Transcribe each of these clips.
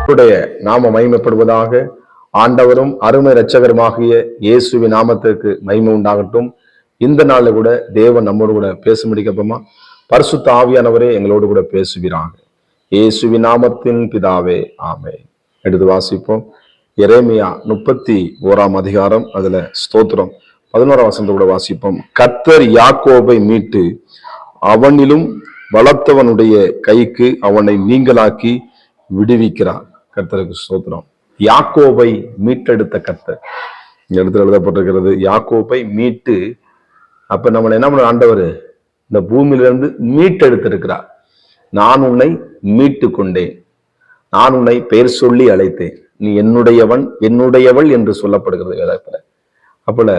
அவருடைய நாம மகிமைப்படுவதாக. ஆண்டவரும் அருமை இரட்சகருமாகிய இயேசுவின் நாமத்திற்கு மகிமை உண்டாகட்டும். இந்த நாள்ல கூட தேவன் நம்மோடு கூட பேச முடிக்கப்பமா. பரிசுத்த ஆவியானவரே எங்களோடு கூட பேசுகிறாங்க. இயேசுவின் நாமத்தின் பிதாவே, ஆமென். எடுத்து வாசிப்போம். எரேமியா 31 அதிகாரம், அதுல ஸ்தோத்திரம் 11 வசனத்தை கூட வாசிப்போம். கர்த்தர் யாக்கோபை மீட்டு அவனிலும் பலத்தவனுடைய கைக்கு அவனை நீங்களாக்கி விடுவிக்கிறார். கர்த்தருக்கு ஸ்தோத்திரம். யாக்கோபை மீட்டெடுத்த கர்த்தர் இந்த இடத்துல எழுதப்பட்டிருக்கிறது. யாக்கோபை மீட்டு, அப்ப நம்மளை என்ன பண்ண ஆண்டவர் இந்த பூமியிலிருந்து மீட்டெடுத்திருக்கிறார். நான் உன்னை மீட்டு கொண்டேன், நான் உன்னை பெயர் சொல்லி அழைத்தேன், நீ என்னுடையவன் என்னுடையவள் என்று சொல்லப்படுகிறது வேதத்துல. அப்பல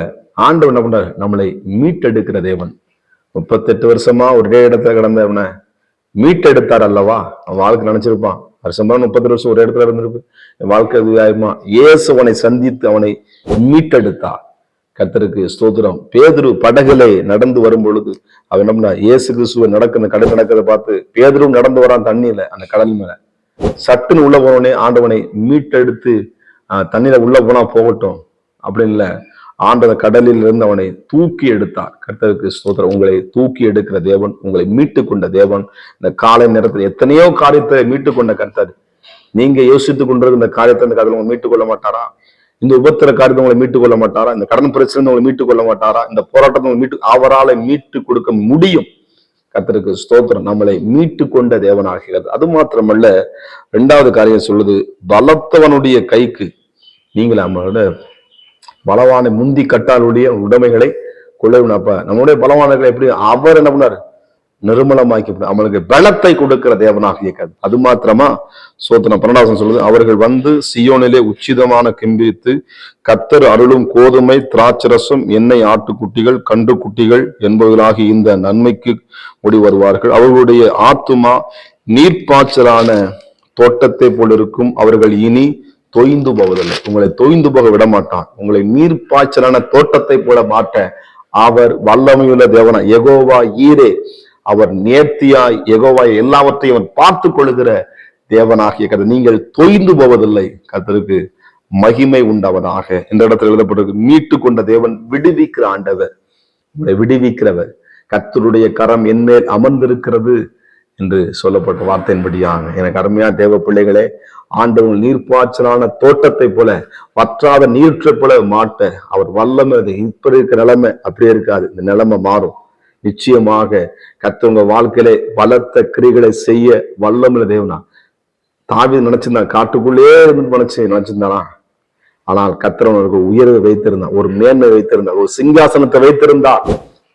ஆண்டவர் என்ன பண்றார்? நம்மளை மீட்டெடுக்கிற தேவன். 38 வருஷமா ஒரே இடத்துல கிடந்தவன மீட்டெடுத்தார் அல்லவா. அவன் வாழ்க்கை நினைச்சிருப்பான், வருஷமா 38 வருஷம் ஒரு இடத்துல இருந்திருக்கு, என் வாழ்க்கை ஆயுமா. இயேசு அவனை சந்தித்து அவனை மீட்டெடுத்தார். கர்த்தருக்கு ஸ்தோத்திரம். பேதுரு படகுலே நடந்து வரும் பொழுது அவன் என்ன பண்ணா, இயேசு கிறிஸ்துவ நடக்க கடல் நடக்கிறத பார்த்து பேதுரும் நடந்து வரான் தண்ணியில, அந்த கடல் மேல. சட்டுன்னு உள்ள போனோடனே ஆண்டவனை மீட்டெடுத்து தண்ணியில உள்ள போனா போகட்டும் அப்படின்னு இல்ல, ஆண்டவர் கடலில் இருந்து அவனை தூக்கி எடுத்தார். கர்த்தருக்கு ஸ்தோத்திரம். உங்களை தூக்கி எடுக்கிற தேவன், உங்களை மீட்டு கொண்ட தேவன். இந்த காலை நேரத்தில் எத்தனையோ காரியத்தை மீட்டு கொண்ட கர்த்தர். நீங்க யோசித்துக் கொண்டிருக்கிற இந்த காரியத்தை இந்த கடவுள் உங்களை மீட்டுக் கொள்ள மாட்டாரா? இந்த உபத்திர காரியத்தை உங்களை மீட்டுக் கொள்ள மாட்டாரா? இந்த கடன் பிரச்சனை உங்களை மீட்டுக் கொள்ள மாட்டாரா? இந்த போராட்டத்தை மீட்டு அவரால் மீட்டு கொடுக்க முடியும். கர்த்தருக்கு ஸ்தோத்திரம். நம்மளை மீட்டு கொண்ட தேவனாகிறது. அது மாத்திரமல்ல, 2வது காரியம் சொல்லுது, பலத்தவனுடைய கைக்கு நீங்கள் நம்மளோட பலவான முந்தி கட்டாளுடைய உடைமைகளை கொள்ளவின. அப்ப நம்முடைய பலவானர்களை எப்படி அவர் என்ன பண்ணார்? நிர்மலமாக்கி அவங்களுக்கு பலத்தை கொடுக்கிற தேவனாக இயக்காது. அது மாத்திரமா சோத்திரம் 12 சொல்லுது, அவர்கள் வந்து சியோனிலே உச்சிதமான கிம்பித்து கர்த்தர் அருளும் கோதுமை திராட்சரசம் எண்ணெய் ஆட்டுக்குட்டிகள் கன்று குட்டிகள் என்பவர்களாகி இந்த நன்மைக்கு முடி வருவார்கள். அவர்களுடைய ஆத்துமா நீர்ப்பாய்ச்சலான தோட்டத்தை போல் இருக்கும். அவர்கள் இனி தொய்ந்து போவதில்லை. உங்களை தொய்ந்து போக விட மாட்டான். உங்களை நீர்ப்பாய்ச்சலான தோட்டத்தை போல மாற்ற அவர் வல்லமையுள்ள தேவனா. யெகோவா ஈரே, அவர் நேர்த்தியாய் யெகோவாய் எல்லாவற்றையும் அவர் பார்த்து கொள்ளுகிற தேவனாகிய கர்த்தர். நீங்கள் தொய்ந்து போவதில்லை. கர்த்தருக்கு மகிமை உண்டாவதாக. இந்த இடத்துல எழுதப்பட்டிருக்கு, மீட்டு கொண்ட தேவன், விடுவிக்கிற ஆண்டவர், உங்களை விடுவிக்கிறவர். கர்த்தருடைய கரம் என்மேல் அமர்ந்திருக்கிறது என்று சொல்லப்பட்ட வார்த்தையின்படியாக எனக்கு அருமையா தேவ பிள்ளைகளே, ஆண்டவன் நீர்ப்பாய்ச்சலான தோட்டத்தை போல வற்றாத நீற்றை போல மாட்ட அவர் வல்லமை. இப்ப இருக்கிற நிலைமை அப்படியே இருக்காது. இந்த நிலைமை மாறும் நிச்சயமாக. கர்த்தர் வாழ்க்கையிலே பலத்த கிரிகளை செய்ய வல்லமை தேவனா. தாவீது நினைச்சிருந்தான், காட்டுக்குள்ளே இருந்து நினைச்சிருந்தானா, ஆனால் கர்த்தர் அவனுக்கு உயர்வை வைத்திருந்தான், ஒரு மேன்மை வைத்திருந்தார், ஒரு சிங்காசனத்தை வைத்திருந்தார்.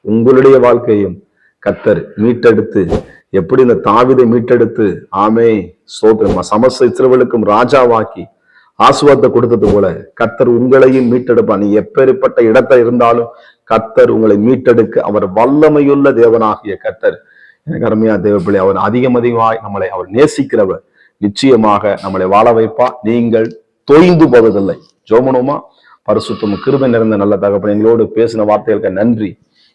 உங்களுடைய வாழ்க்கையும் கர்த்தர் மீட்டெடுத்து, எப்படி இந்த தாவீதை மீட்டெடுத்து ஆமே சோதரமா சமஸ்த இஸ்ரவேலுக்கும் ராஜாவாக்கி ஆசீர்வாதத்தை கொடுத்தது போல கர்த்தர் உங்களையும் மீட்டெடுப்பார். நீ எப்பேற்பட்ட இடத்துல இருந்தாலும் கர்த்தர் உங்களை மீட்டெடுக்க அவர் வல்லமையுள்ள தேவனாகிய கர்த்தர். எனக்கு அருமையா தேவப்பிள்ளை, அவர் அதிகமாய் நம்மளை அவர் நேசிக்கிறவர். நிச்சயமாக நம்மளை வாழ வைப்பா. நீங்கள் தொய்ந்து போவதில்லை. ஜோமனுமா பரிசுத்தமும் கிருபை நிறைந்த நல்ல தகப்பன், எங்களோடு பேசின வார்த்தைகளுக்கு நன்றி.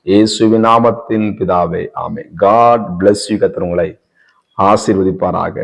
இயேசுவின் நாமத்தின் பிதாவே, ஆமென். God bless you. கர்த்தர் உங்களை ஆசீர்வதிப்பாராக.